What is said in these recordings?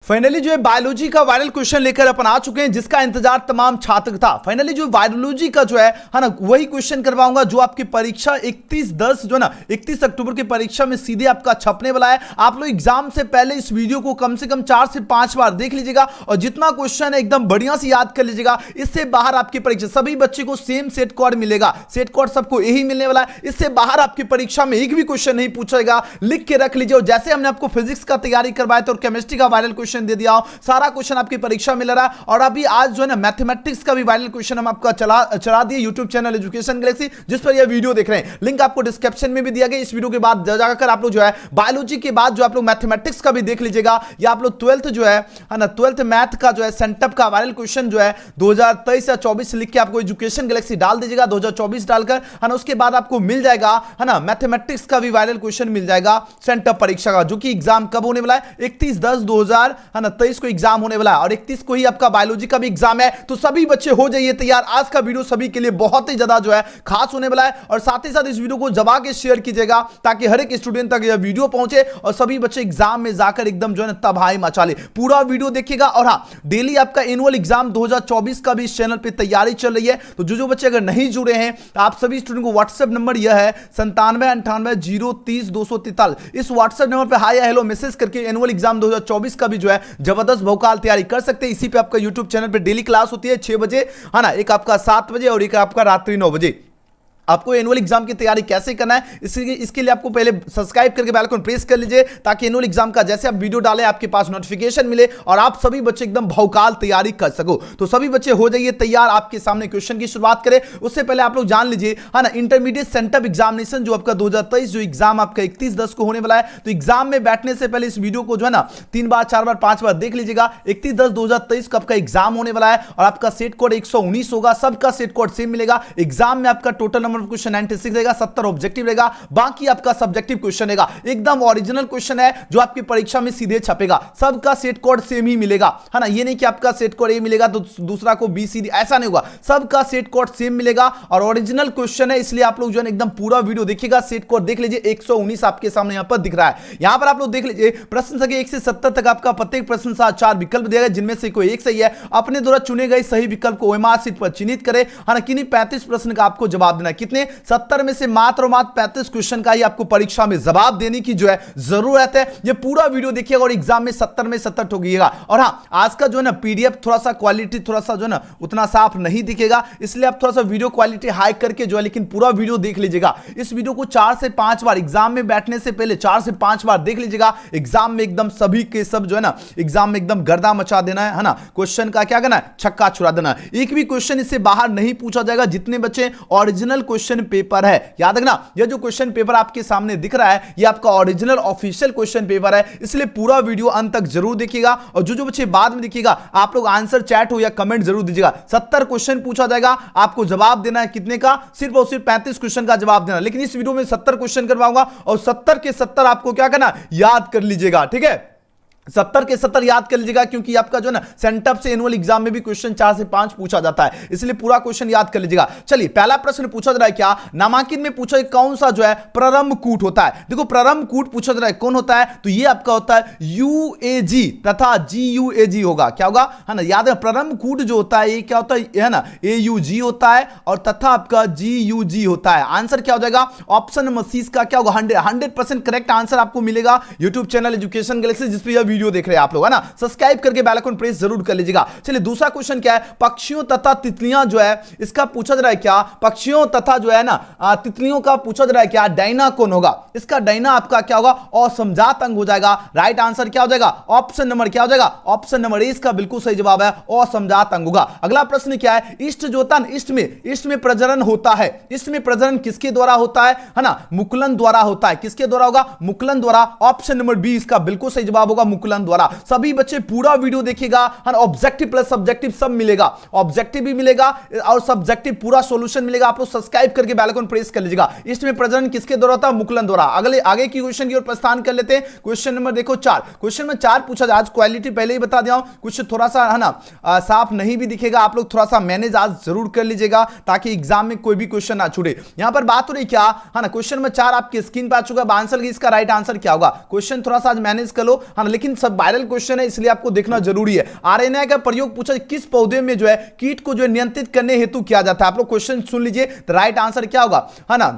Finally जो है biology का वायरल क्वेश्चन लेकर अपन आ चुके हैं, जिसका इंतजार तमाम छात्र था। फाइनली जो बायोलॉजी का जो है ना वही क्वेश्चन करवाऊंगा जो आपकी परीक्षा 31/10 जो है ना 31 अक्टूबर की परीक्षा में सीधे आपका छपने वाला है। आप लोग एग्जाम से पहले इस वीडियो को कम से कम 4 से 5 बार देख लीजिएगा और जितना क्वेश्चन है एकदम बढ़िया से याद कर लीजिएगा। इससे बाहर आपकी परीक्षा सभी बच्चे को सेम सेट कोड मिलेगा, सेट कोड सबको यही मिलने वाला है। इससे बाहर आपकी परीक्षा में एक भी क्वेश्चन नहीं पूछेगा, लिख के रख लीजिए। और जैसे हमने आपको फिजिक्स का तैयारी करवाया था और केमिस्ट्री का वायरल क्वेश्चन दे दिया, सारा क्वेश्चन आपकी परीक्षा में मिल रहा है। और अभी आज जो है ना मैथमेटिक्स का भी वायरल क्वेश्चन हम आपका चला दिए यूट्यूब चैनल एजुकेशन गैलेक्सी, जिस पर यह वीडियो देख रहे हैं। लिंक आपको डिस्क्रिप्शन में भी दिया गया। इस वीडियो के बाद जाकर आप लोग जो है बायोलॉजी के बाद जो आप लोग मैथमेटिक्स का भी देख लीजिएगा, या आप लोग 12th जो है ना 12th मैथ का जो है सेंटअप का वायरल क्वेश्चन जो है 2023 या 24 लिख के आपको एजुकेशन गैलेक्सी डाल दीजिएगा, 2024 डालकर है ना। उसके बाद आपको मिल जाएगा है ना मैथमेटिक्स का भी वायरल क्वेश्चन मिल जाएगा सेंटअप परीक्षा का, जो कि एग्जाम कब होने वाला है 31/10/2023 को एग्जाम होने वाला है। और 31 को ही आपका बायोलॉजी का भी एग्जाम है। तो सभी बच्चे हो जाइए तैयार। आज का वीडियो सभी के लिए बहुत ही ज्यादा जो है खास होने वाला है। और साथ ही साथ इस वीडियो को दबा के शेयर कीजिएगा ताकि हर एक स्टूडेंट तक यह वीडियो पहुंचे और सभी बच्चे एग्जाम में जाकर एकदम जो है ना तबाही मचा ले। पूरा वीडियो देखिएगा। और हाँ, डेली आपका एनुअल एग्जाम 2024 का भी इस चैनल पे तैयारी चल रही है। तो जो बच्चे अगर नहीं जुड़े हैं, आप सभी स्टूडेंट को व्हाट्सएप नंबर यह है 9798030243। इस व्हाट्सएप नंबर पे हाय या हेलो मैसेज करके एनुअल एग्जाम 2024 का भी जो है जबरदस्त भौकाल तैयारी कर सकते हैं। इसी पे आपका यूट्यूब चैनल पे डेली क्लास होती है 6 बजे है ना, एक आपका 7 बजे और एक आपका रात्रि 9 बजे। आपको एनुअल एग्जाम की तैयारी कैसे करना है इसके लिए आपको पहले सब्सक्राइब करके बेल आइकन प्रेस कर लीजिए, ताकि एनुअल एग्जाम का जैसे आप वीडियो डालें आपके पास नोटिफिकेशन मिले और आप सभी बच्चे एकदम भौकाल तैयारी कर सको। तो सभी बच्चे हो जाइए तैयार। आपके सामने क्वेश्चन की शुरुआत करें उससे पहले आप लोग जान लीजिए है ना, इंटरमीडिएट सेंटअप एग्जामिनेशन जो आपका 2023 जो एग्जाम आपका 31/10 को होने वाला है। तो एग्जाम में बैठने से पहले इस वीडियो को जो है ना 3 बार 4 बार 5 बार देख लीजिएगा। 31/10/2023 को आपका एग्जाम होने वाला है और आपका सेट कोड 119 होगा। सबका सेट कोड सेम मिलेगा। एग्जाम में आपका टोटल नंबर ऑफ क्वेश्चन 96 रहेगा, 70 ऑब्जेक्टिव रहेगा, बाकी आपका सब्जेक्टिव क्वेश्चन रहेगा। एकदम ओरिजिनल क्वेश्चन है जो आपकी परीक्षा में सीधे छपेगा। सबका सेट कोड सेम ही मिलेगा है ना। ये नहीं कि आपका सेट कोड ए मिलेगा तो दूसरा को बी सी डी, ऐसा नहीं होगा। सबका सेट कोड सेम मिलेगा और ओरिजिनल क्वेश्चन है, इसलिए आप लोग जो है एकदम पूरा वीडियो देखिएगा। सेट कोड देख लीजिए 119 आपके सामने यहां पर दिख रहा है। यहां पर आप लोग देख लीजिए प्रश्न संख्या 1 से 70 तक आपका प्रत्येक प्रश्न से 4 विकल्प दिया गया, जिनमें से कोई एक सही है। अपने द्वारा चुने गए सही विकल्प को ओएमआर शीट पर चिन्हित करें है ना। किन्हीं 35 प्रश्न का आपको जवाब देना है। कितने 70 में से मात्र 35 क्वेश्चन का ही आपको परीक्षा में जवाब देने की जो है जरूरत है। ये पूरा वीडियो देखिएगा और एग्जाम में 70 में 70 ठोकिएगा। और हां, आज का जो है ना पीडीएफ थोड़ा सा क्वालिटी थोड़ा सा जो है ना उतना साफ नहीं दिखेगा, इसलिए आप थोड़ा सा वीडियो क्वालिटी हाई करके जो है लेकिन पूरा वीडियो देख लीजिएगा। इस वीडियो को 4 से 5 बार एग्जाम में बैठने से पहले 4 से 5 बार देख लीजिएगा। एग्जाम में एकदम सभी के सब जो है ना एग्जाम में एकदम गर्दा मचा देना है ना। क्वेश्चन का क्या करना है, छक्का छुड़ा देना है। एक भी क्वेश्चन इससे बाहर नहीं पूछा जाएगा। जितने बच्चे ओरिजिनल क्वेश्चन पेपर है, याद रखना ये जो क्वेश्चन पेपर आपके सामने दिख रहा है ये आपका ओरिजिनल ऑफिशियल क्वेश्चन पेपर है, इसलिए पूरा वीडियो अंत तक जरूर देखिएगा। और जो बच्चे बाद में देखिएगा आप लोग आंसर चैट हो या कमेंट जरूर दीजिएगा। 70 क्वेश्चन पूछा जाएगा, आपको जवाब देना है कितने का, सिर्फ और सिर्फ 35 क्वेश्चन का जवाब देना। लेकिन इस वीडियो में 70 क्वेश्चन करवाऊंगा और 70 के 70 आपको क्या करना, याद कर लीजिएगा। ठीक है, 70 के 70 याद कर लीजिएगा, क्योंकि आपका जो ना सेंटअप से एनुअल एग्जाम में भी क्वेश्चन 4 से 5 पूछा जाता है, इसलिए पूरा क्वेश्चन याद कर लीजिएगा। चलिए, पहला प्रश्न पूछा जा रहा है क्या, नामांकित में पूछा है कौन सा जो है प्रारंभ कूट होता है। देखो प्रारंभ कूट पूछा जा रहा है कौन होता है, तो ये आपका होता है यूएजी तथा जीयूएजी होगा। क्या होगा है ना, याद है प्रारंभ कूट जो होता है ये क्या होता है ना, एयूजी होता है और तथा आपका जीयूजी होता है। आंसर क्या हो जाएगा, ऑप्शन नंबर सी का क्या होगा 100% करेक्ट आंसर आपको मिलेगा यूट्यूब चैनल एजुकेशन गैलेक्सी, जिस पर वीडियो देख रहे हैं आप लोग है ना। सब्सक्राइब करके बेल आइकन प्रेस जरूर कर लीजिएगा। चलिए, दूसरा क्वेश्चन क्या है, पक्षियों तथा तितलियां जो है इसका पूछा जा रहा है क्या, पक्षियों तथा जो है ना तितलियों का पूछा जा रहा है क्या, डायना कौन होगा। इसका डायना आपका क्या होगा, असमजात अंग हो जाएगा। राइट आंसर क्या हो जाएगा, ऑप्शन नंबर क्या हो जाएगा, ऑप्शन नंबर ए इसका बिल्कुल सही जवाब है, असमजात अंग होगा। अगला प्रश्न क्या है, इष्ट जो होता है इष्ट में प्रजनन होता है। इष्ट में प्रजनन किसके द्वारा होता है ना, मुकुलन द्वारा होता है। किसके द्वारा होगा, मुकुलन द्वारा। ऑप्शन नंबर बी इसका बिल्कुल सही जवाब होगा, मुकुलन द्वारा। सभी बच्चे पूरा वीडियो देखिएगा, ऑब्जेक्टिव प्लस सब्जेक्टिव सब मिलेगा, ऑब्जेक्टिव भी मिलेगा और सब्जेक्टिव पूरा सॉल्यूशन मिलेगा। आप लोग सब्सक्राइब करके बेल आइकन प्रेस कर लीजिएगा। इसमें प्रजनन किसके द्वारा होता है, मुकुलन द्वारा। आगे की क्वेश्चन की ओर प्रस्थान कर लेते हैं। क्वेश्चन नंबर देखो 4, क्वेश्चन नंबर 4 पूछा जाए, आज क्वालिटी पहले ही बता दिया हूं, कुछ थोड़ा सा है ना साफ नहीं भी दिखेगा, आप लोग थोड़ा सा मैनेज आज जरूर कर लीजिएगा ताकि एग्जाम में कोई भी क्वेश्चन ना छूटे। यहां पर बात हो रही क्या है ना, क्वेश्चन नंबर 4 आपकी स्क्रीन पर आ चुका है। आंसर इसका राइट आंसर क्या होगा, क्वेश्चन थोड़ा सा आज मैनेज कर लो है ना। लेकिन लेकिन सब वायरल क्वेश्चन है इसलिए आपको देखना जरूरी है। आरएनए का प्रयोग पूछा किस पौधे में जो है कीट को जो है नियंत्रित करने हेतु किया जाता है। आप लोग क्वेश्चन सुन लीजिए, तो राइट आंसर क्या होगा, है ना,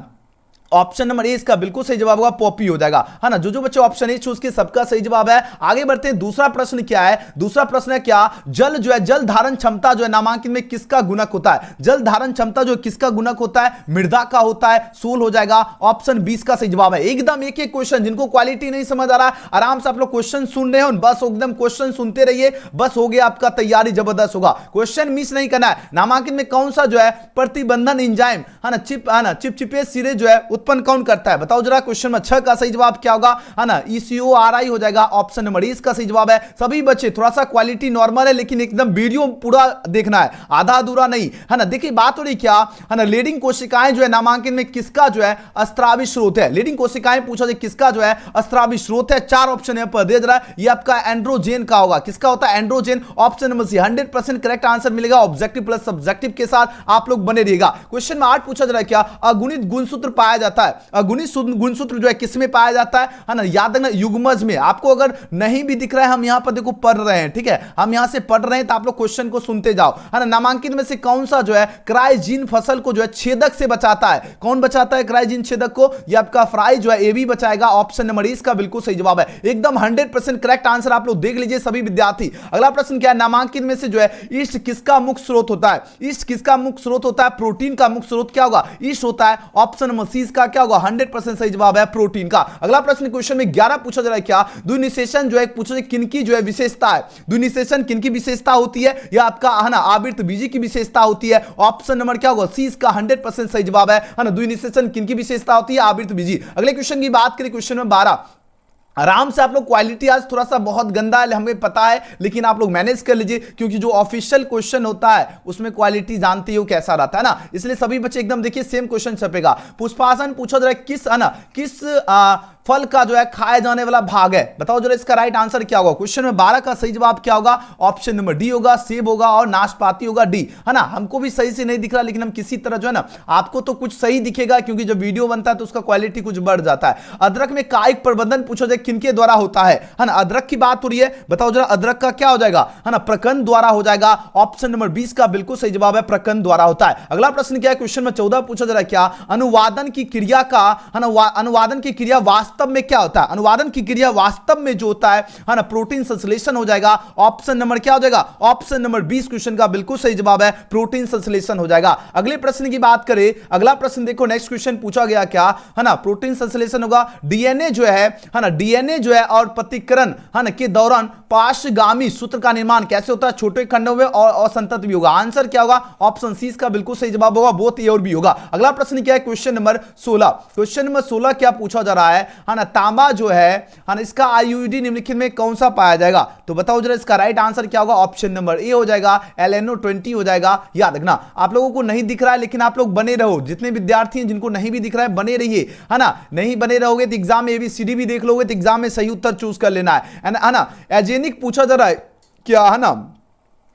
ऑप्शन नंबर ए इसका बिल्कुल सही जवाब होगा, पॉपी हो जाएगा, है ना। जो बच्चे ऑप्शन ए चूज के सबका सही जवाब है। आगे बढ़ते हैं, दूसरा प्रश्न क्या है, दूसरा प्रश्न है क्या, जल जो है जल धारण क्षमता जो है नामांकित में किसका गुणक होता है। जल धारण क्षमता जो किसका गुणक होता है, मृदा का होता है, सोल हो जाएगा, ऑप्शन 20 का सही जवाब है। एकदम एक एक क्वेश्चन, जिनको क्वालिटी नहीं समझ आ रहा आराम से आप लोग क्वेश्चन सुन रहे हो, बस एकदम क्वेश्चन सुनते रहिए, बस हो गया आपका, तैयारी जबरदस्त होगा। क्वेश्चन मिस नहीं करना है। नामांकित में कौन सा जो है प्रतिबंधन एंजाइम, है ना, चिपचिपे सिरे जो है उत्पन्न कौन करता है, बताओ जरा। क्वेश्चन में 6 का सही जवाब क्या होगा, है ना, ECORI हो जाएगा, ऑप्शन नंबर 20 का सही जवाब है। सभी बच्चे थोड़ा सा क्वालिटी नॉर्मल है, लेकिन एकदम वीडियो पूरा देखना है, आधा अधूरा नहीं, है ना। देखिए बात हो रही क्या, है ना, लीडिंग कोशिकाएं जो है नामांकन में किसका जो है अस्त्रावी स्रोत है। लीडिंग कोशिकाएं पूछा जाए किसका जो है अस्त्रावी स्रोत है। 4 ऑप्शन यहां पर दे रहा है, ये आपका एंड्रोजेन का होगा। किसका होता है, androgen, option number C. 100% correct answer मिलेगा, ऑब्जेक्टिव प्लस सब्जेक्टिव के साथ आप लोग बने रहिएगा। क्वेश्चन में 8 पूछा जा रहा है क्या, अगुणित गुणसूत्र पाया जाता है। अगुणित गुणसूत्र जो है किसमें पाया जाता है ना, याद रखना युग्मज में। आपको अगर नहीं भी दिख रहा है, हम यहां पर देखो पढ़ रहे हैं, ठीक है, हम यहां से पढ़ रहे हैं, तो आप लोग क्वेश्चन को सुनते जाओ, है ना। नामांकित में से कौन सा जो है क्राइजीन फसल को जो है छेदक से बचाता है, कौन बचाता है क्राइजीन छेदक को, ये आपका फ्राई जो है ए भी बचाएगा, ऑप्शन नंबर 20 का बिल्कुल सही जवाब है। एकदम 100% करेक्ट आंसर आप लोग देख लीजिए सभी विद्यार्थी। अगला प्रश्न क्या है, नामांकित में से जो है ईस्ट किसका मुख्य स्रोत होता है। ईस्ट किसका मुख्य स्रोत होता है, प्रोटीन का मुख्य स्रोत क्या होगा, ईस्ट होता है, ऑप्शन नंबर सी का क्या होगा, 100% सही जवाब है, प्रोटीन का। अगला प्रश्न क्वेश्चन में 11 पूछा जा रहा है क्या, द्विनिषेचन जो है पूछा जाए किनकी जो है विशेषता है। द्विनिषेचन किनकी विशेषता होती है, या आपका, है ना, आवृत बीजी की विशेषता होती है, ऑप्शन नंबर क्या होगा, सी इसका 100% सही जवाब है ना। द्विनिषेचन किनकी विशेषता होती है, आवृत बीजी। अगले क्वेश्चन की बात करें, क्वेश्चन नंबर 12, आराम से आप लोग, क्वालिटी आज थोड़ा सा बहुत गंदा है हमें पता है, लेकिन आप लोग मैनेज कर लीजिए, क्योंकि जो ऑफिशियल क्वेश्चन होता है उसमें क्वालिटी जानते हो कैसा रहता है ना, इसलिए सभी बच्चे एकदम देखिए सेम क्वेश्चन छपेगा। पुष्पासन पूछा जा रहा है किस, है ना, किस फल का जो है खाया जाने वाला भाग है, बताओ जरा इसका राइट आंसर क्या होगा। क्वेश्चन में 12 का सही जवाब क्या होगा, ऑप्शन नंबर डी होगा, सेब होगा और नाशपाती होगा, डी, है ना। हमको भी सही से नहीं दिख रहा, लेकिन हम किसी तरह जो है ना, आपको तो कुछ सही दिखेगा, क्योंकि जब वीडियो बनता है तो उसका क्वालिटी कुछ बढ़ जाता है। अदरक में कायिक प्रबंधन पूछा जाए किनके द्वारा होता है ना, अदरक की बात हो रही है, बताओ जरा अदरक का क्या हो जाएगा, है ना, प्रकंद द्वारा हो जाएगा, ऑप्शन नंबर 20 का बिल्कुल सही जवाब है, प्रकंद द्वारा होता है। अगला प्रश्न क्या है, क्वेश्चन में 14 पूछा जा रहा है क्या, अनुवादन की क्रिया का, है ना, अनुवादन की क्रिया वास्तव में क्या होता है। अनुवादन की क्रिया वास्तव में जो होता है ना, प्रोटीन संश्लेषण हो जाएगा, ऑप्शन नंबर क्या हो जाएगा, ऑप्शन नंबर 20 क्वेश्चन का बिल्कुल सही जवाब है, प्रोटीन संश्लेषण हो जाएगा। अगले प्रश्न की बात करें, अगला प्रश्न देखो, नेक्स्ट क्वेश्चन पूछा गया क्या, है ना, प्रोटीन संश्लेषण होगा, डीएनए जो है ना, डीएनए जो है और प्रतिकरण, है ना, के दौरान पार्श्वगामी सूत्र का निर्माण कैसे होता है, छोटे खंडों में और असंतत भी होगा। आंसर क्या होगा, ऑप्शन सी का बिल्कुल सही जवाब होगा, बोथ ए और बी होगा। अगला प्रश्न क्या है, क्वेश्चन नंबर 16। क्वेश्चन नंबर 16 क्या पूछा जा रहा है ना, तांबा जो है ना, इसका आईयूडी निम्नलिखित में कौन सा पाया जाएगा, तो बताओ जरा इसका राइट आंसर क्या होगा, ऑप्शन नंबर ए हो जाएगा, LNO20 हो जाएगा। याद रखना, आप लोगों को नहीं दिख रहा है, लेकिन आप लोग बने रहो, जितने विद्यार्थी हैं जिनको नहीं भी दिख रहा है बने रहिए, है ना। नहीं बने रहोगे तो एग्जाम में ABCD भी देख लोगे, तो एग्जाम में सही उत्तर चूज कर लेना है ना। एजेनिक पूछा जा रहा है क्या, है ना,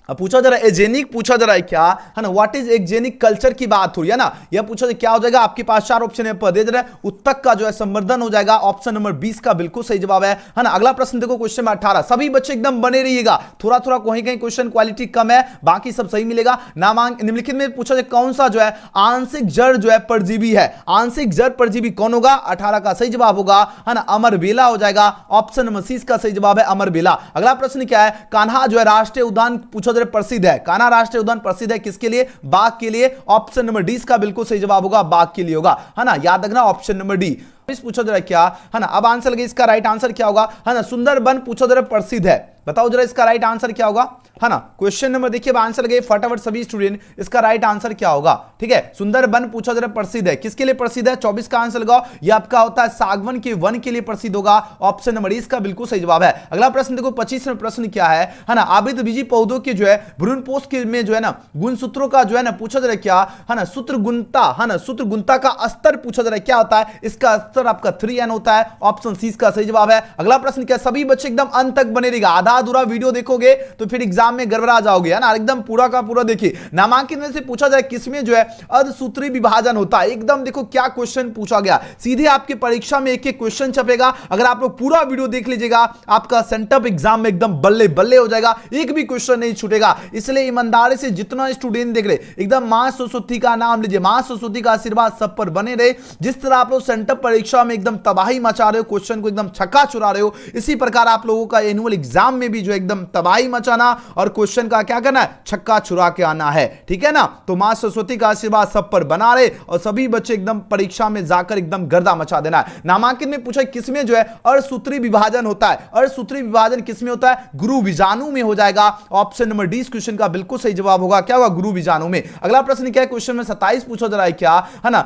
पूछा जा रहा है एजेनिक पूछा जा रहा है क्या, है ना, व्हाट इज एजेनिक कल्चर की बात हो रही है ना। यह पूछा क्या हो जाएगा, आपके पास 4 ऑप्शन है, दे रहा है, उत्तक का जो है संवर्धन हो जाएगा, ऑप्शन नंबर 20 का बिल्कुल सही जवाब है ना। अगला प्रश्न देखो, क्वेश्चन में 18, सभी बच्चे एकदम बने रहिएगा, थोड़ा थोड़ा कहीं कहीं क्वेश्चन क्वालिटी कम है, बाकी सब सही मिलेगा। नामांक निम्नलिखित में पूछा जाए कौन सा जो है आंशिक जड़ जो है परजीवी है, आंशिक जड़ परजीवी कौन होगा, 18 का सही जवाब होगा, है ना, अमरबेला हो जाएगा, ऑप्शन नंबर 30 का सही जवाब है, अमरबेला। अगला प्रश्न क्या है, कान्हा जो है राष्ट्रीय उद्यान पूछा जाए प्रसिद्ध है, कान्हा राष्ट्रीय उद्यान प्रसिद्ध है किसके लिए, बाघ के लिए, ऑप्शन नंबर डी का बिल्कुल सही जवाब होगा, बाघ के लिए होगा, है ना। याद रखना, ऑप्शन नंबर डी। पूछा जा रहा है क्या, है ना, अब आंसर लगे, इसका राइट आंसर क्या होगा, है ना, सुंदरबन पूछा जा रहा है प्रसिद्ध है, बताओ जरा इसका राइट आंसर क्या होगा, है ना। क्वेश्चन नंबर देखिए, आंसर लगे फटाफट सभी स्टूडेंट, इसका राइट आंसर क्या होगा, ठीक है। सुंदरबन पूछा जा रहा है प्रसिद्ध है, किसके लिए प्रसिद्ध है, 24 का आंसर लगाओ, ये आपका होता है सागवन के वन के लिए प्रसिद्ध होगा, ऑप्शन नंबर 20 का बिल्कुल सही जवाब है। अगला प्रश्न देखो, 25वां प्रश्न क्या है ना, आवृत बीजी पौधों के जो है भ्रूणपोष के में जो है ना गुणसूत्रों का जो है ना पूछा जा रहा है क्या, है ना, सूत्रगुणता, है ना, सूत्रगुणता का स्तर पूछा जा रहा है क्या होता है, इसका स्तर आपका 3n होता है, ऑप्शन सी का सही जवाब है। अगला प्रश्न क्या, सभी बच्चे एकदम अंत तक बने रहेगा, आधा आधा अधूरा वीडियो देखोगे तो फिर एग्जाम में गड़बड़ा जाओगे, है ना। एकदम पूरा का पूरा देखिए। नामांकित में से पूछा जाए किसमें जो है अर्धसूत्री विभाजन होता है, एकदम देखो क्या क्वेश्चन पूछा गया, सीधे आपकी परीक्षा में एक एक क्वेश्चन छपेगा। अगर आप लोग पूरा वीडियो देख लीजिएगा आपका सेंटअप एग्जाम में एकदम बल्ले बल्ले हो जाएगा, एक भी क्वेश्चन नहीं छूटेगा। इसलिए ईमानदारी से जितना स्टूडेंट देख रहे एकदम मां सरस्वती का नाम लीजिए, मां सरस्वती का आशीर्वाद सब पर बने रहे। जिस तरह आप लोग सेंटअप परीक्षा में एकदम तबाही मचा रहे हो, क्वेश्चन को एकदम छक्का छुड़ा रहे हो, इसी प्रकार आप लोगों का एनुअल एग्जाम में भी जो एकदम तबाही मचाना और क्वेश्चन का क्या करना है, छक्का छुड़ा के आना है, ठीक है ना। तो मां सरस्वती का आशीर्वाद सब पर बना रहे और सभी बच्चे एकदम परीक्षा में जाकर एकदम गर्दा मचा देना है। नामांकित में पूछा किसमें जो है अर्धसूत्री विभाजन होता है, अर्धसूत्री विभाजन किसमें होता है, गुरु बीजाणु में हो जाएगा। ऑप्शन नंबर डी इस क्वेश्चन का बिल्कुल सही जवाब होगा, क्या होगा, गुरु बीजाणु में। अगला प्रश्न क्या है, क्वेश्चन में 27 पूछा जा रहा है क्या, है ना,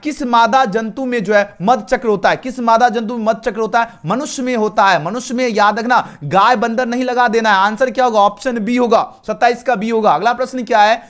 किस मादा जंतु में जो है मध चक्र होता है, किस मादा जंतु में मध चक्र होता है, मनुष्य में होता है। मनुष्य में याद रखना, गाय बंदर नहीं लगा देना है। आंसर क्या होगा, ऑप्शन बी होगा, 27 का बी होगा। अगला प्रश्न क्या है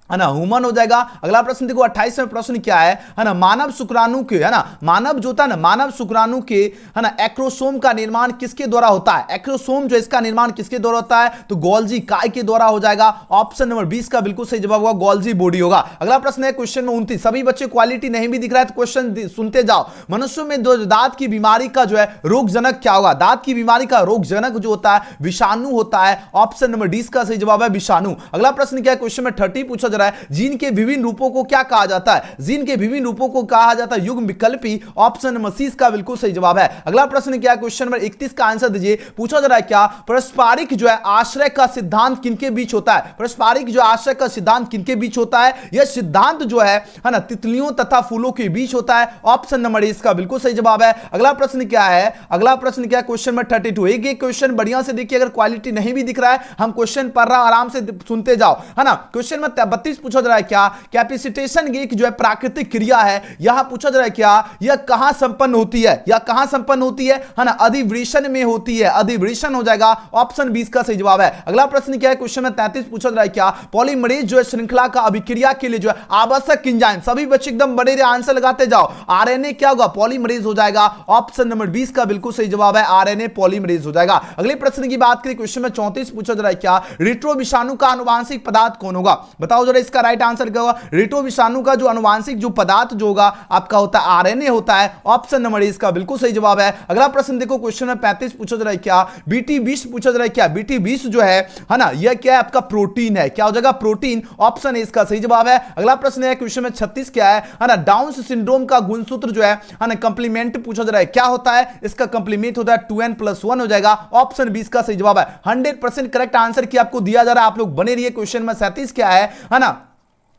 ना, ह्यूमन हो जाएगा। अगला प्रश्न देखो 28वें प्रश्न क्या है ना, मानव शुक्राणु के, है ना, मानव जो होता है ना, मानव शुक्राणु के, है ना, एक्रोसोम का निर्माण किसके द्वारा होता है, एक्रोसोम जो इसका निर्माण किसके द्वारा होता है, तो गोल्जी काय के द्वारा हो जाएगा। ऑप्शन नंबर 20 का बिल्कुल सही जवाब होगा, गोल्जी बॉडी होगा। अगला प्रश्न है क्वेश्चन में 29, सभी बच्चे क्वालिटी नहीं भी दिख रहा है तो क्वेश्चन सुनते जाओ। मनुष्यों में दांत की बीमारी का जो है रोगजनक क्या होगा, दांत की बीमारी का रोगजनक जो होता है विषाणु होता है। ऑप्शन नंबर 20 का सही जवाब है विषाणु। अगला प्रश्न क्या है, क्वेश्चन में 30 पूछा रहा है, जीन के विभिन्न रूपों को क्या कहा जाता है, जीन के विभिन्न रूपों को कहा जाता है युग्म विकल्पी। ऑप्शन नंबर 30 का बिल्कुल सही जवाब है। अगला प्रश्न क्या है, क्वेश्चन नंबर 31 का आंसर दीजिए। पूछा जा रहा है क्या, पारस्परिक जो है आश्रय का सिद्धांत किनके बीच होता है, पारस्परिक जो आश्रय का सिद्धांत किनके बीच होता है, यह सिद्धांत जो है ना तितलियों तथा फूलों के बीच होता है। ऑप्शन नंबर इसका बिल्कुल सही जवाब है। अगला प्रश्न क्या है, अगला प्रश्न क्या है, क्वेश्चन नंबर 32। एक एक क्वेश्चन बढ़िया से देखिए, अगर क्वालिटी नहीं भी दिख रहा है हम क्वेश्चन पढ़ रहा आराम से सुनते जाओ, है ना। क्वेश्चन में 32 पूछा जा रहा है क्या, कैपेसिटेशन की जो है प्राकृतिक क्रिया है, यहां पूछा जा रहा है क्या, यह कहां संपन्न होती है, यह कहां संपन्न होती है ना, अधिवृषण में होती है, अधिवृषण हो जाएगा। ऑप्शन 20 का सही जवाब है। अगला प्रश्न क्या है, क्वेश्चन में 33 पूछा जा रहा है क्या, पॉलीमरेज जो है श्रृंखला का अभिक्रिया के लिए जो है आवश्यक एंजाइम, सभी बच्चे एकदम बड़े आंसर लगाते जाओ। आरएनए क्या होगा, पॉलीमरेज हो जाएगा। ऑप्शन नंबर 20 का बिल्कुल सही जवाब है, आरएनए पॉलीमरेज हो जाएगा। अगले प्रश्न की बात करें, क्वेश्चन में 34 पूछा जा रहा है क्या, रेट्रो विषाणु का आनुवांशिक पदार्थ कौन होगा, बताओ जरा इसका राइट आंसर क्या होगा। रेट्रो विषाणु का जो आनुवांशिक जो पदार्थ जो होगा आपका होता है आरएनए होता है। ऑप्शन नंबर इसका बिल्कुल सही जवाब है। अगला प्रश्न देखो, क्वेश्चन में 35 पूछा जा रहा है क्या, बीटी20 पूछा जा रहा है क्या, बीटी20 जो है ना, यह क्या है, आपका प्रोटीन है, क्या हो जाएगा, प्रोटीन। ऑप्शन इसका सही जवाब है। अगला प्रश्न है क्वेश्चन में 36 क्या है ना, डाउन सिंड्रोम का गुणसूत्र जो है ना कंप्लीमेंट पूछा जा रहा है, क्या होता है, इसका कंप्लीमेंट होता है 2n+1 हो जाएगा। ऑप्शन 20 का सही जवाब है। 100% करेक्ट आंसर की आपको दिया जा रहा है, आप लोग बने रहिए। क्वेश्चन में 37 क्या है ना,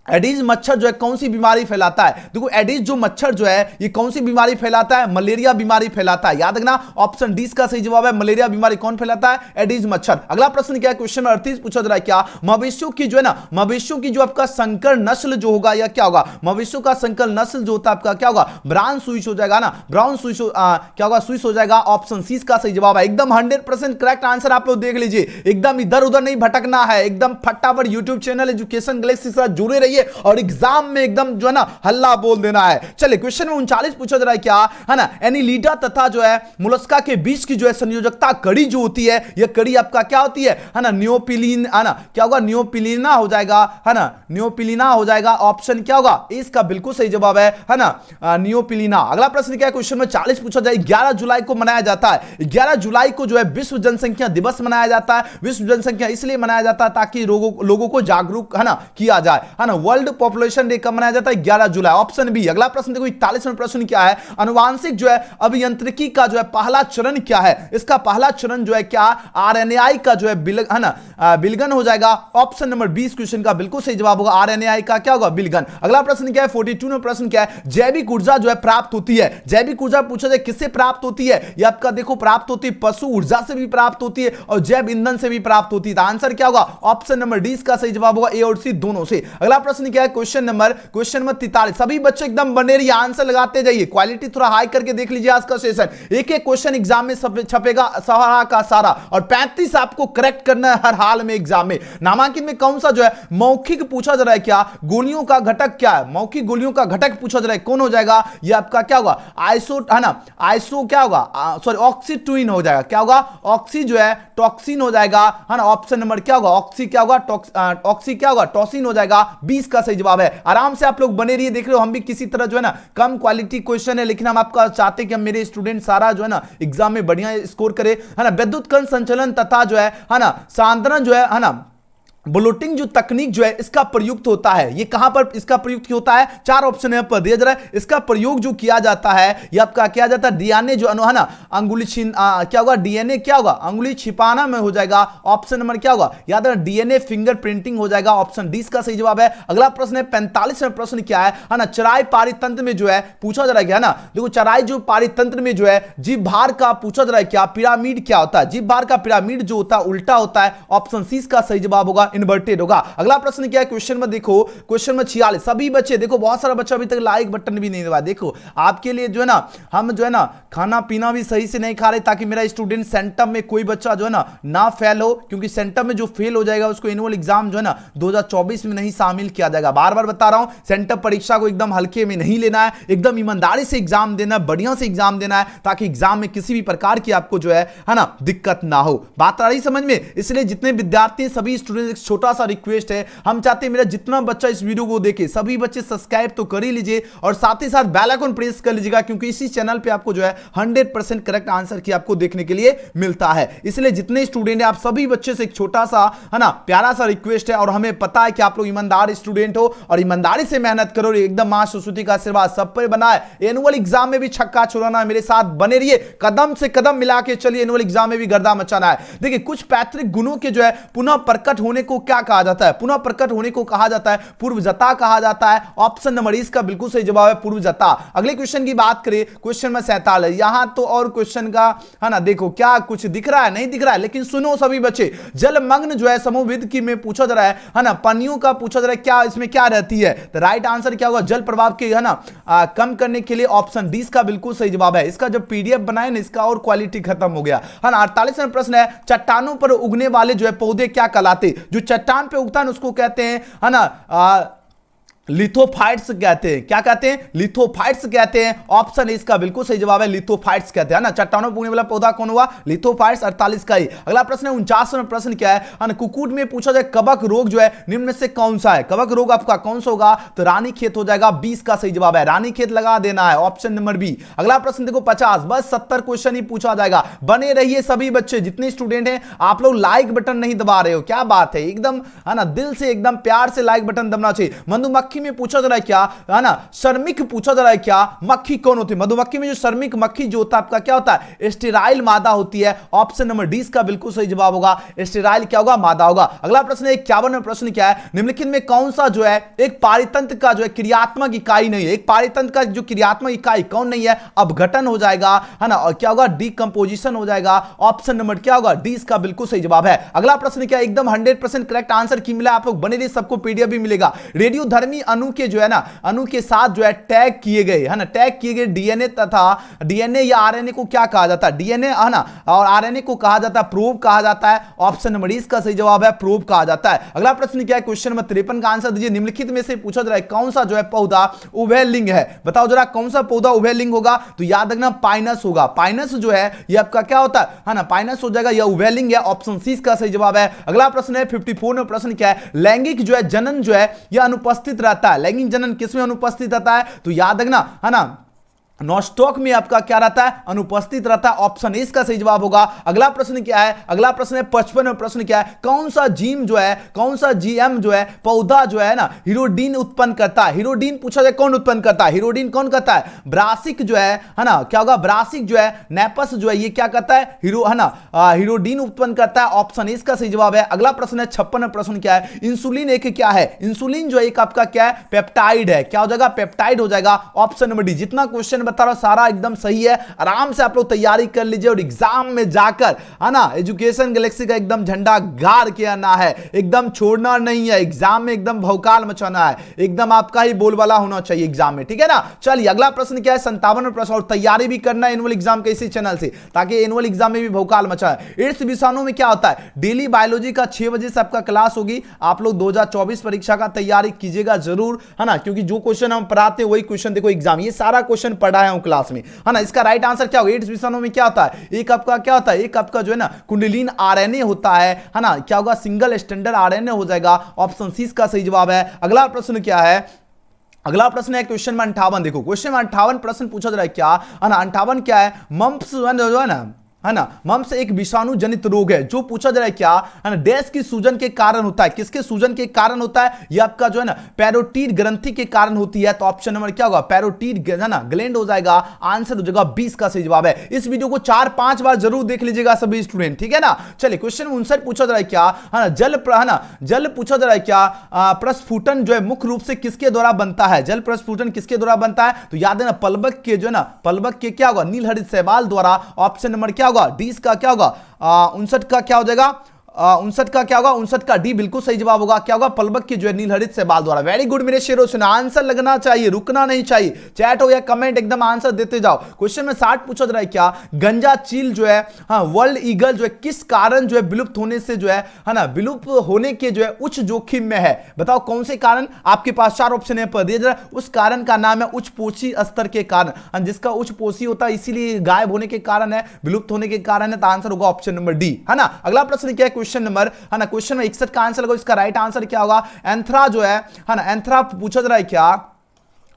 एडिस मच्छर जो है कौन सी बीमारी फैलाता है, देखो एडिस जो मच्छर जो है ये कौन सी बीमारी फैलाता है, मलेरिया बीमारी फैलाता है, याद रखना। ऑप्शन डी का सही जवाब है, मलेरिया बीमारी कौन फैलाता है, एडिस मच्छर। अगला प्रश्न क्या है, क्वेश्चन में 38 पूछा जा रहा है क्या, मवेशियों की जो है ना, मवेशियों की जो आपका संकर नस्ल जो होगा यह क्या होगा, मवेशियों का संकर नस्ल जो होता है आपका क्या होगा, ब्राउन स्विस हो जाएगा ना, ब्राउन स्विस क्या होगा, स्विस हो जाएगा। ऑप्शन सी का सही जवाब है। एकदम 100% करेक्ट आंसर आप लोग देख लीजिए, एकदम इधर उधर नहीं भटकना है, एकदम फटाफट यूट्यूब चैनल एजुकेशन गैलेक्सी के साथ जुड़े रहिए और एग्जाम में एकदम जो है ना हल्ला बोल देना है। चलिए क्वेश्चन में 39 पूछा जा रहा है क्या, है ना, एनीलिडा तथा जो है मोलस्का के बीच की जो है संयोजकता कड़ी जो होती है, यह कड़ी आपका क्या होती है ना, नियोपिलीन, है ना, क्या होगा, नियोपिलीना हो जाएगा, है ना, नियोपिलीना हो जाएगा। ऑप्शन क्या होगा, इसका बिल्कुल सही जवाब है ना, नियोपिलीना। अगला प्रश्न क्या है, क्वेश्चन में 40 पूछा जाए, 11 जुलाई को मनाया जाता है, 11 जुलाई को जो है विश्व जनसंख्या दिवस मनाया जाता है। विश्व जनसंख्या इसलिए मनाया जाता है ताकि लोगों को जागरूक, है ना, किया जाए, है ना। वर्ल्ड पॉपुलेशन डे कब मनाया जाता है, 11 जुलाई। Option B. अगला प्रश्न देखो 41वां प्रश्न क्या है, अनुवांशिक जो है अभियांत्रिकी का जो है पहला चरण क्या है, इसका पहला चरण जो है क्या, आरएनएआई का जो है विलगन हो जाएगा। ऑप्शन नंबर 20 क्वेश्चन का बिल्कुल सही जवाब होगा, आरएनएआई का क्या होगा, विलगन। अगला प्रश्न क्या है, 42वां प्रश्न क्या है, जैविक ऊर्जा जो है प्राप्त होती है, जैविक ऊर्जा पूछा जाए किससे प्राप्त होती है, ये आपका देखो प्राप्त होती है पशु ऊर्जा से भी प्राप्त होती है और जैव ईंधन से भी प्राप्त होती है। आंसर क्या होगा, ऑप्शन नंबर डी का सही जवाब होगा, ए और सी दोनों से। अगला प्रश्न प्रश्न क्या है, क्वेश्चन नंबर 43। सभी बच्चे एकदम बने रहिए, आंसर लगाते जाइए, क्वालिटी थोड़ा हाई करके देख लीजिए आज का सेशन। एक एक क्वेश्चन एग्जाम में छपेगा सारा का सारा, और 35 आपको करेक्ट करना है हर हाल में एग्जाम में। नामांकित में कौन सा जो है मौखिक पूछा जा रहा है, क्या गोलियों का घटक क्या है, मौखिक गोलियों का घटक पूछा जा रहा है, कौन हो जाएगा, ये आपका क्या होगा, आइसो है ना, आइसो क्या होगा, सॉरी ऑक्सीट्विन हो जाएगा, क्या होगा, ऑक्सी जो है टॉक्सिन हो जाएगा, है ना। ऑप्शन नंबर क्या होगा, ऑक्सी क्या होगा, ऑक्सी क्या होगा, टॉक्सिन हो जाएगा। 20 का सही जवाब है। आराम से आप लोग बने रहिए, देख रहे हो हम भी किसी तरह जो है ना कम क्वालिटी क्वेश्चन है, लेकिन हम आपका चाहते हैं कि हम मेरे स्टूडेंट सारा जो है ना एग्जाम में बढ़िया स्कोर करे, है ना। विद्युत कण संचलन तथा जो है ना सांद्रण जो है ना ब्लोटिंग जो तकनीक जो है इसका प्रयुक्त होता है, ये कहां पर इसका प्रयुक्त होता है, 4 ऑप्शन यहां पर दिया जा रहा है। इसका प्रयोग जो किया जाता है ये आपका किया जाता है डीएनए जो है ना अंगुली क्या होगा, डीएनए क्या होगा, अंगुली छिपाना में हो जाएगा। ऑप्शन नंबर क्या होगा, याद रखना डीएनए फिंगर प्रिंटिंग हो जाएगा। ऑप्शन डी इसका सही जवाब है। अगला प्रश्न है 45वां प्रश्न क्या है ना, चराई पारितंत्र में जो है पूछा जा रहा है ना, देखो चराई जो पारितंत्र में जो है जीव भार का पूछा जा रहा है, क्या पिरामिड क्या होता है, जीव भार का पिरामिड जो होता है उल्टा होता है। ऑप्शन सी इसका सही जवाब होगा, इन्वर्टेड होगा। अगला प्रश्न क्या है, क्वेश्चन में देखो, क्वेश्चन में 46। सभी बच्चे देखो, बहुत सारा बच्चा अभी तक लाइक बटन भी नहीं दबाया। देखो आपके लिए जो है ना, हम जो है ना खाना पीना भी सही से नहीं खा रहे, ताकि मेरा स्टूडेंट सेंटम में कोई बच्चा जो है ना फेल हो, क्योंकि सेंटम में जो फेल हो जाएगा उसको एनुअल एग्जाम जो है ना 2024 में नहीं शामिल किया जाएगा। बार बार बता रहा हूं, सेंटम परीक्षा को एकदम हल्के में नहीं लेना है, एकदम ईमानदारी से एग्जाम देना है, बढ़िया से एग्जाम देना है, ताकि एग्जाम में किसी भी प्रकार की आपको जो है ना दिक्कत ना हो। बात आ रही समझ में? इसलिए जितने विद्यार्थी सभी स्टूडेंट, एक छोटा सा रिक्वेस्ट है, हम चाहते हैं मेरा जितना बच्चा इस वीडियो को देखे सभी बच्चे सब्सक्राइब तो कर ही लीजिए, और साथ ही साथ बेल आइकन प्रेस कर लीजिएगा, क्योंकि इसी चैनल पे आपको जो है 100% करेक्ट आंसर की आपको देखने के लिए मिलता है। इसलिए जितने स्टूडेंट हैं आप सभी बच्चे से एक छोटा सा है ना प्यारा सा रिक्वेस्ट है, और हमें पता है कि आप लोग ईमानदार स्टूडेंट हो और ईमानदारी से मेहनत करो, एकदम मां सरस्वती का आशीर्वाद सब पर बना है। एनुअल एग्जाम में भी छक्का छुड़ाना है, मेरे साथ बने रहिए, कदम से कदम मिला के चलिए, एनुअल एग्जाम में भी गर्दा मचाना है। देखिए कुछ पैतृक गुणों के जो है पुनः प्रकट होने को क्या कहा जाता है, पुनः प्रकट होने को कहा जाता है पूर्वजता कहा जाता है। ऑप्शन नंबर इसका बिल्कुल सही जवाब है पूर्वजता। अगले क्वेश्चन की बात करें, क्वेश्चन में 47। यहां तो और क्वेश्चन का है ना, देखो क्या कुछ दिख रहा है, नहीं दिख रहा है, लेकिन सुनो सभी बच्चे, जलमग्न जो है समूहविद की में पूछा जा रहा है ना, पानियों का पूछा जा रहा है, क्या इसमें क्या रहती है, तो राइट आंसर क्या होगा, जल प्रभाव के है ना कम करने के लिए ऑप्शन डी इसका बिल्कुल सही जवाब है। इसका जब पीडीएफ बनाए ना, इसका और क्वालिटी खत्म हो गया है ना। 48वां प्रश्न है, चट्टानों पर उगने वाले जो है पौधे क्या कहलाते, जो चट्टान पे उगता है उसको कहते हैं है ना लिथोफाइट्स कहते हैं। क्या कहते हैं, लिथोफाइट्स कहते हैं। ऑप्शन इसका बिल्कुल सही जवाब है, लिथोफाइट्स कहते हैं ना। चट्टानों पर उगने वाला पौधा कौन हुआ, लिथोफाइट्स। 48 का ही। अगला प्रश्न है 49वां प्रश्न क्या है, कुक्कुट में पूछा जाए कवक रोग जो है निम्न में से कौन सा है, कवक रोग आपका कौन सा होगा, तो रानीखेत हो जाएगा। 20 का सही जवाब है, रानीखेत लगा देना है, ऑप्शन नंबर बी। अगला प्रश्न देखो 50, बस 70 क्वेश्चन ही पूछा जाएगा, बने रहिए सभी बच्चे, जितने स्टूडेंट हैं आप लोग लाइक बटन नहीं दबा रहे हो, क्या बात है, एकदम है ना दिल से एकदम प्यार से लाइक बटन दबना चाहिए। मधुमक्खी में पूछा जा रहा है क्या, है ना श्रमिक पूछा जा रहा है क्या, मक्खी कौन होती है, मधुमक्खी में जो श्रमिक मक्खी जो होता है आपका क्या होता है, स्टेराइल मादा होती है। ऑप्शन नंबर डी इसका बिल्कुल सही जवाब होगा, स्टेराइल क्या होगा, मादा होगा। अगला प्रश्न 51वां प्रश्न क्या है, निम्नलिखित में कौन सा जो है एक पारितंत्र का जो है क्रियात्मक इकाई नहीं है, एक पारितंत्र का जो क्रियात्मक इकाई कौन नहीं है, अपघटन हो जाएगा है ना, और क्या होगा, डीकंपोजिशन हो जाएगा। ऑप्शन नंबर क्या होगा, डी इसका बिल्कुल सही जवाब है। अगला प्रश्न क्या है, एकदम 100% करेक्ट आंसर की मिला, आप लोग बने रहिए, सबको पीडीएफ भी मिलेगा। रेडियोधर्मी अणु के जो है ना अणु के साथ जो है टैग किए गए है ना, टैग किए गए डीएनए तथा डीएनए या आरएनए को क्या कहा जाता है, डीएनए है ना और आरएनए को कहा जाता है प्रोब कहा जाता है। ऑप्शन नंबर इसका सही जवाब है, प्रोब कहा जाता है। अगला प्रश्न क्या है, क्वेश्चन नंबर 53 का आंसर दीजिए। निम्नलिखित में से पूछा जा रहा है कौन सा जो है पौधा उभयलिंग है, बताओ जरा कौन सा पौधा उभयलिंग होगा, तो याद रखना पाइनस होगा। पाइनस जो है ये आपका क्या होता है ना, पाइनस हो जाएगा, यह उभयलिंग है। ऑप्शन सी का सही जवाब है। अगला प्रश्न है 54वां प्रश्न क्या है, लैंगिक जो है जनन जो है यह अनुपस्थित रहता है, लैंगिक जनन किसमें अनुपस्थित रहता है, तो याद रखना है ना नॉस्टॉक में आपका क्या रहता है, अनुपस्थित रहता है। ऑप्शन ए इसका सही जवाब होगा। अगला प्रश्न क्या है, अगला प्रश्न है 55वां प्रश्न क्या है, कौन सा जीम जो है, कौन सा जीएम जो है पौधा जो है ना हीरोडीन उत्पन्न करता है, हीरोडीन पूछा जाए कौन उत्पन्न करता है, हीरोडीन कौन करता है, ब्रासिक जो है ना क्या होगा, ब्रासिक जो है नेपस जो है ये क्या करता है, हीरो है ना हीरोडीन उत्पन्न करता है। ऑप्शन ए इसका सही जवाब है। अगला प्रश्न है 56वां प्रश्न क्या है, इंसुलिन एक क्या है, इंसुलिन जो एक आपका क्या है, पेप्टाइड है, क्या हो जाएगा, पेप्टाइड हो जाएगा। Option number D. जितना क्वेश्चन बता रहा हूं सारा एकदम सही है। आराम से आप लोग तैयारी कर लीजिए और एग्जाम में जाकर, है ना, एजुकेशन गैलेक्सी का एकदम झंडा गाड़ के आना है, एकदम छोड़ना नहीं है। एग्जाम में एकदम भौकाल मचाना है, एकदम आपका ही बोलबाला होना चाहिए एग्जाम में, ठीक है ना। चलिए अगला प्रश्न क्या है, 57वां प्रश्न, और तैयारी भी करना है एनुअल एग्जाम के इसी चैनल से, ताकि एनुअल एग्जाम में भी भौकाल मचा है। एड्स विषाणु में क्या होता है, डेली बायोलॉजी का 6 बजे से आपका क्लास होगी। आप लोग 2024 परीक्षा का तैयारी कीजिएगा जरूर, है ना, क्योंकि जो क्वेश्चन हम पढ़ाते हैं वही क्वेश्चन देखो एग्जाम, ये सारा क्वेश्चन पढ़ाया हूं क्लास में, है ना। इसका राइट आंसर क्या होगा, एड्स विषाणु में क्या होता है, एक आपका क्या होता है, एक आपका जो है ना कुंडलिन आरएनए होता है ना, क्या होगा, सिंगल स्टैंडर्ड आरएनए हो जाएगा। ऑप्शन सी इसका सही जवाब है। अगला प्रश्न क्या है, अगला प्रश्न है क्वेश्चन में 58। देखो क्वेश्चन में 58 प्रश्न पूछा जा रहा है क्या, है ना, 58 क्या है, मम्प्स जो है ना, मम्प्स एक विषाणु जनित रोग है जो पूछा जा रहा है क्या, है ना, डैश की सूजन के कारण होता है, किसके सूजन के कारण होता है, ये आपका जो है ना पैरोटीड ग्रंथि के कारण होती है। तो ऑप्शन नंबर क्या होगा, पैरोटीड, है ना, ग्लैंड हो जाएगा। आंसर हो जाएगा 20 का सही जवाब है। इस वीडियो को 4-5 बार जरूर देख लीजिएगा सभी स्टूडेंट, ठीक है ना। चलिए क्वेश्चन 59 पूछा जा रहा है क्या, है ना, जल पूछा जा रहा है क्या, प्रस्फुटन जो है मुख्य रूप से किसके द्वारा बनता है, जल प्रस्फुटन किसके द्वारा बनता है, तो याद है ना, पलवक के जो है ना, पलवक के क्या होगा, नीलहरित शैवाल द्वारा। ऑप्शन नंबर क्या होगा, डी का क्या होगा, 59 का क्या हो जाएगा, 59 का क्या होगा, 59 का डी बिल्कुल सही जवाब होगा। क्या होगा, पलवक की जो है नीलहरित शैवाल द्वारा। वेरी गुड मेरे शेरों, सुना, आंसर लगना चाहिए, रुकना नहीं चाहिए, चैट हो या कमेंट एकदम आंसर देते जाओ। क्वेश्चन में 60 पूछा जा रहा है क्या, गंजा चील जो है, हाँ, वर्ल्ड ईगल जो है किस कारण जो है विलुप्त होने से जो है ना, विलुप्त होने के जो है उच्च जोखिम में है। बताओ कौन से कारण, आपके पास 4 ऑप्शन है पर दिया जा रहा है। उस कारण का नाम है उच्च पोषी स्तर के कारण, जिसका उच्च पोषी होता है इसीलिए गायब होने के कारण है, विलुप्त होने के कारण है। तो आंसर होगा ऑप्शन नंबर डी, है ना। अगला प्रश्न क्या है, क्वेश्चन नंबर, है ना, क्वेश्चन में 61 का आंसर लगाओ। इसका राइट आंसर क्या होगा, एंथ्रा जो है ना, एंथ्रा पूछा जा रहा है क्या,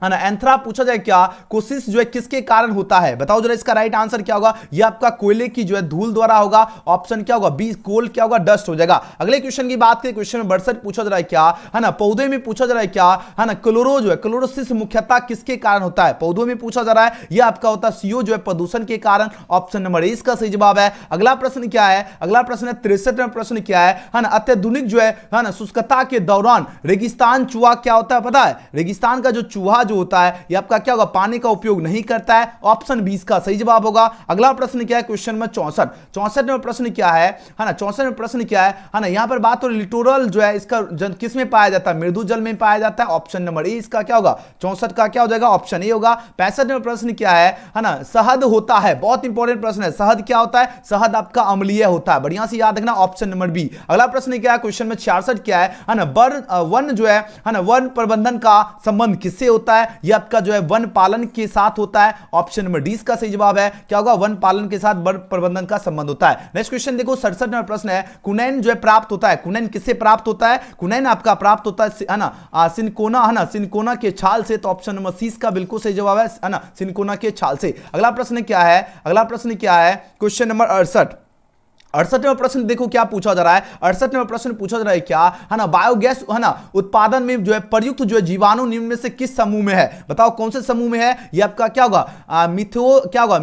है ना, एंथ्रा पूछा जाए क्या, कोशिश जो है किसके कारण होता है, बताओ जरा इसका राइट आंसर क्या होगा। ये आपका कोयले की जो है धूल द्वारा होगा। ऑप्शन क्या होगा, बी, कोल क्या होगा, डस्ट हो जाएगा। अगले क्वेश्चन की बात करें, क्वेश्चन में 62 पूछा जा रहा है क्या, है ना, पौधे में पूछा जा रहा है क्या, है ना, क्लोरो जो है, क्लोरोसिस मुख्यतः किसके कारण होता है, पौधों में पूछा जा रहा है। यह आपका होता है सीओ जो है प्रदूषण के कारण। ऑप्शन नंबर ए इसका सही जवाब है। अगला प्रश्न क्या है, अगला प्रश्न है 63वां प्रश्न क्या है ना, अत्याधुनिक जो है ना शुष्कता के दौरान रेगिस्तान चूहा क्या होता है, पता है, रेगिस्तान का जो चूहा जो होता है ये आपका क्या होगा, पानी का उपयोग नहीं करता है। ऑप्शन 20 का सही जवाब होगा। अगला प्रश्न क्या है, क्वेश्चन में 64वां प्रश्न क्या है ना, 64वां प्रश्न क्या है ना, यहां पर बात हो लिटोरल जो है इसका किस में पाया जाता है, मृदु जल में पाया जाता है। ऑप्शन नंबर ए इसका क्या होगा, 64 का क्या हो जाएगा, ऑप्शन ए होगा। 65वां प्रश्न क्या है ना, शहद होता है, बहुत इंपॉर्टेंट प्रश्न है, शहद क्या होता है, शहद आपका अम्लीय होता है, बढ़िया से याद रखना। Option number B. अगला प्रश्न क्या है, क्वेश्चन में 66 क्या है ना, वन जो है ना, वन प्रबंधन का संबंध किससे होता है, यह आपका जो है वन पालन के साथ होता है। ऑप्शन नंबर डी इसका सही जवाब है। क्या होगा, वन पालन के साथ वन प्रबंधन का संबंध होता है। नेक्स्ट क्वेश्चन देखो, 67वां प्रश्न है, कुनैन जो है प्राप्त होता है, कुनैन किससे प्राप्त होता है, कुनैन आपका प्राप्त होता है ना, सिनकोना, है ना, सिनकोना के छाल से। तो ऑप्शन नंबर सी इसका बिल्कुल सही जवाब है ना, सिनकोना के छाल से। अगला प्रश्न क्या है, अगला प्रश्न क्या है, क्वेश्चन नंबर 68वां प्रश्न देखो क्या पूछा जा रहा है। 68वां प्रश्न पूछा जा रहा है क्या, है ना, बायोगैस, है ना, उत्पादन में जो है प्रयुक्त जो है जीवाणु निम्न में से किस समूह में है, बताओ कौन से समूह में है। ये आपका क्या होगा, क्या होगा,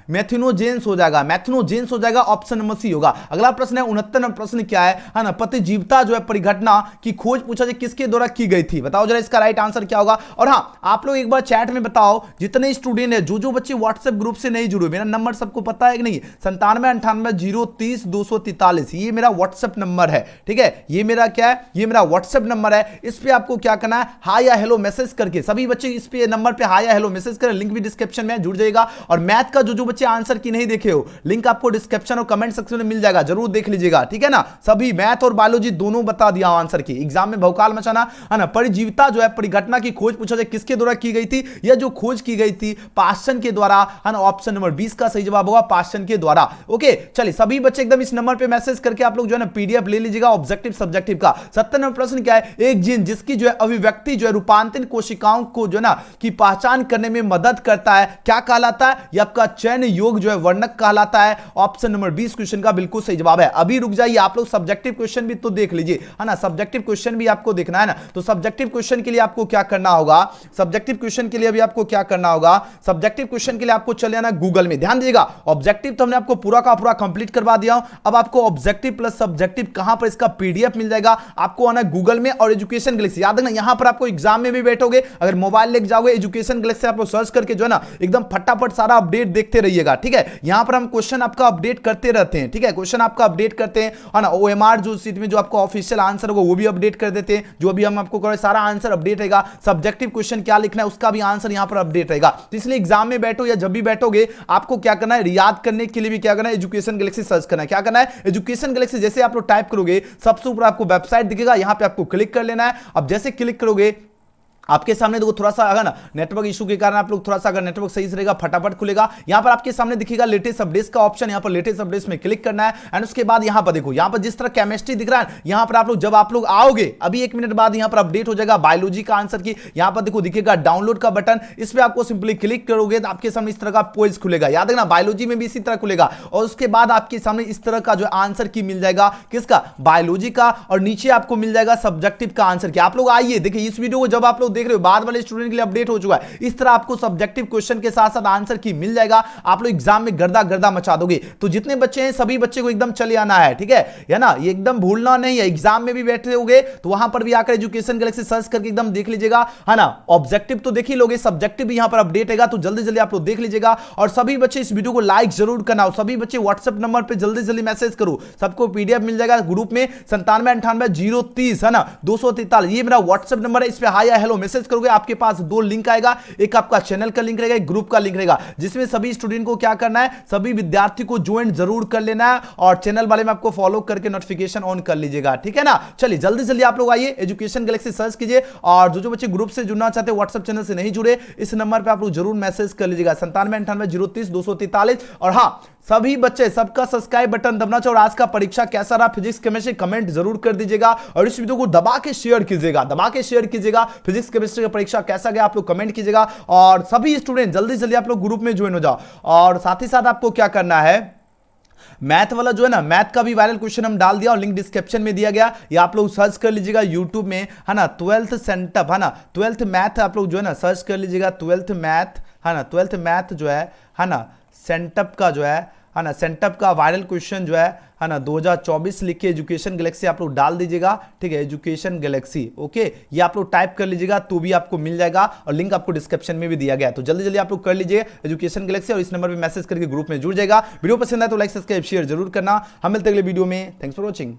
मेथिनोजेंस हो जाएगा, मैथनोजेंस हो जाएगा। ऑप्शन नंबर सी होगा। अगला प्रश्न है 69वां प्रश्न क्या है ना, प्रतिजीवता जो है परिघटना की खोज पूछा जाए किसके द्वारा की गई थी, बताओ जरा इसका राइट आंसर क्या होगा। और हाँ, आप लोग एक बार चैट में बताओ, जितने स्टूडेंट है, जो बच्चे व्हाट्सएप ग्रुप से नहीं जुड़े, मेरा नंबर सबको पता है कि नहीं, 9798503043, ये मेरा व्हाट्सएप नंबर है, ठीक है, ये मेरा क्या है, ये मेरा व्हाट्सएप नंबर है। इस पे आपको क्या करना है, हाय या हेलो मैसेज करके, सभी बच्चे इस पे नंबर पे हाय या हेलो मैसेज करें, लिंक भी डिस्क्रिप्शन में जुड़ जाएगा। और मैथ का जो बच्चे आंसर की नहीं देखे हो, लिंक आपको डिस्क्रिप्शन और कमेंट सेक्शन में मिल जाएगा, जरूर देख लीजिएगा, ठीक है ना। सभी मैथ और बायोलॉजी दोनों बता दिया आंसर की, एग्जाम में भौकाल मचाना, है ना। परिजीवता जो है परिघटना की खोज पूछा जाए किसके द्वारा की गई थी, यह जो खोज की गई थी पाश्चन के द्वारा, है ना। ऑप्शन नंबर 20 का सही जवाब होगा, पाश्चन के द्वारा। ओके, चलिए सभी बच्चे एकदम इस नंबर पे मैसेज करके आप लोग जो है ना पीडीएफ ले लीजिएगा ऑब्जेक्टिव सब्जेक्टिव का। 97वां प्रश्न क्या है, एक जीन जिसकी जो है अभिव्यक्ति जो है रूपांतरित कोशिकाओं को जो है ना की पहचान करने में मदद करता है, क्या कहलाता है, यह आपका चयन योग जो है वर्णक कहलाता है। ऑप्शन नंबर 20 क्वेश्चन का बिल्कुल सही जवाब है। अभी रुक जाइए, आप लोग सब्जेक्टिव क्वेश्चन भी तो देख लीजिए, है ना, सब्जेक्टिव क्वेश्चन भी आपको देखना है ना। तो सब्जेक्टिव क्वेश्चन के लिए आपको क्या करना होगा, सब्जेक्टिव क्वेश्चन के लिए अभी आपको क्या करना होगा, सब्जेक्टिव क्वेश्चन के लिए आपको चले जाना गूगल में, ध्यान दीजिएगा। ऑब्जेक्टिव तो हमने आपको पूरा का पूरा कंप्लीट करवा करवा दिया हूं। अब आपको ऑब्जेक्टिव प्लस सब्जेक्टिव कहां पर इसका पीडीएफ मिल जाएगा, आपको आना गूगल में और एजुकेशन गैलेक्सी, याद रखना यहां पर आपको एग्जाम में भी बैठोगे अगर मोबाइल लेके जाओगे एजुकेशन गैलेक्सी आप लोग सर्च करके जो है ना एकदम फटाफट सारा अपडेट देखते रहिएगा, ठीक है। यहां पर हम क्वेश्चन आपका अपडेट करते रहते हैं, ठीक है, क्वेश्चन आपका अपडेट करते हैं, है ना। ओएमआर जो सीट में जो आपका ऑफिशियल आंसर होगा वो भी अपडेट कर देते हैं, जो भी हम आपको करें सारा आंसर अपडेट रहेगा। सब्जेक्टिव क्वेश्चन क्या लिखना है उसका भी आंसर यहां पर अपडेट रहेगा। तो इसलिए एग्जाम में बैठो या जब भी बैठोगे आपको क्या करना है, याद करने के लिए भी क्या करना है, एजुकेशन गैलेक्सी सर्च करना है। क्या करना है, एजुकेशन गैलेक्सी जैसे आप लोग टाइप करोगे सबसे ऊपर आपको वेबसाइट दिखेगा, यहां पे आपको क्लिक कर लेना है। अब जैसे क्लिक करोगे आपके सामने देखो थोड़ा सा अगर ना नेटवर्क इशू के कारण आप लोग थोड़ा सा अगर नेटवर्क सही से रहेगा फटाफट खुलेगा। यहां पर आपके सामने दिखेगा लेटेस्ट अपडेट्स का ऑप्शन, यहां पर लेटेस्ट अपडेट्स में क्लिक करना है। एंड उसके बाद यहां पर देखो यहां पर जिस तरह केमिस्ट्री दिख रहा है, यहां पर आप लोग जब आप लोग आओगे अभी 1 मिनट बाद यहां पर अपडेट हो जाएगा बायोलॉजी का आंसर की। यहां पर देखो दिखेगा डाउनलोड का बटन, इस पर आपको सिंपली क्लिक करोगे तो आपके सामने इस तरह का पेज खुलेगा, याद रखना बायोलॉजी में भी इसी तरह खुलेगा। और उसके बाद आपके सामने इस तरह का जो आंसर की मिल जाएगा, किसका, बायोलॉजी का, और नीचे आपको मिल जाएगा सब्जेक्टिव का आंसर की। आप लोग आइए देखिए इस वीडियो को जब आप लोग देख रहे हो बाद वाले स्टूडेंट के लिए अपडेट हो चुका है, इस तरह आपको सब्जेक्टिव क्वेश्चन के साथ साथ आंसर की मिल जाएगा। आप लोग एग्जाम में गर्दा गर्दा मचा दोगे। तो जितने बच्चे हैं सभी बच्चे को एकदम चले आना है, ठीक है ना, ये एकदम भूलना नहीं है। एग्जाम में भी बैठे होगे तो वहां पर भी आकर एजुकेशन गैलेक्सी सर्च करके एकदम देख लीजिएगा, है ना। ऑब्जेक्टिव तो देख ही लोगे, सब्जेक्टिव भी यहां पर अपडेट रहेगा, तो जल्दी जल्दी आप लोग देख लीजिएगा। और सभी बच्चे इस वीडियो को लाइक जरूर करना, सभी बच्चे व्हाट्सएप नंबर पर जल्दी जल्दी मैसेज करो, सबको पीडीएफ मिल जाएगा ग्रुप में 9798 030 है ना 243, ये मेरा व्हाट्सएप नंबर है। इस पे हाय या हेलो मैसेज करोगे, आपके पास 2 लिंक आएगा, एक आपका चैनल का लिंक रहेगा, एक ग्रुप का लिंक रहेगा, जिसमें सभी स्टूडेंट को क्या करना है, सभी विद्यार्थी को ज्वाइन जरूर कर लेना है। और चैनल वाले में आपको फॉलो करके नोटिफिकेशन ऑन कर लीजिएगा, ठीक है ना। चलिए जल्दी जल्दी आप लोग आइए एजुकेशन गैलेक्सी सर्च कीजिए। और जो बच्चे ग्रुप से जुड़ना चाहते हैं व्हाट्सएप चैनल से नहीं जुड़े, इस नंबर पर आप लोग जरूर मैसेज कर लीजिएगा 9798 030 243। और हाँ सभी बच्चे सबका सब्सक्राइब बटन दबना चाहिए। और आज का परीक्षा कैसा रहा फिजिक्स केमिस्ट्री कमेंट जरूर कर दीजिएगा, और इस वीडियो को दबा के शेयर कीजिएगा, फिजिक्स केमिस्ट्री का परीक्षा कैसा गया आप लोग कमेंट कीजिएगा। और सभी स्टूडेंट जल्दी जल्दी आप लोग ग्रुप में ज्वाइन हो जाओ। और साथ ही साथ आपको क्या करना है, मैथ वाला जो है ना, मैथ का भी वायरल क्वेश्चन हम डाल दिया और लिंक डिस्क्रिप्शन में दिया गया, ये आप लोग सर्च कर लीजिएगा यूट्यूब में, है ना। 12th सेंटअप, है ना, 12th मैथ आप लोग जो है ना सर्च कर लीजिएगा, 12th मैथ, है ना, 12th मैथ जो है ना सेंटअप का जो है ना, सेंटअप का वायरल क्वेश्चन जो है ना 2024 लिख के एजुकेशन गैलेक्सी आप लोग डाल दीजिएगा, ठीक है, एजुकेशन गैलेक्सी, ओके, ये आप लोग टाइप कर लीजिएगा तो भी आपको मिल जाएगा, और लिंक आपको डिस्क्रिप्शन में भी दिया गया है। तो जल्दी जल्दी आप लोग कर लीजिए एजुकेशन गैलेक्सी, और इस नंबर पे मैसेज करके ग्रुप में जुड़ जाएगा। वीडियो पसंद आए तो लाइक सब्सक्राइब शेयर जरूर करना। हम मिलते हैं अगले वीडियो में, थैंक्स फॉर वॉचिंग।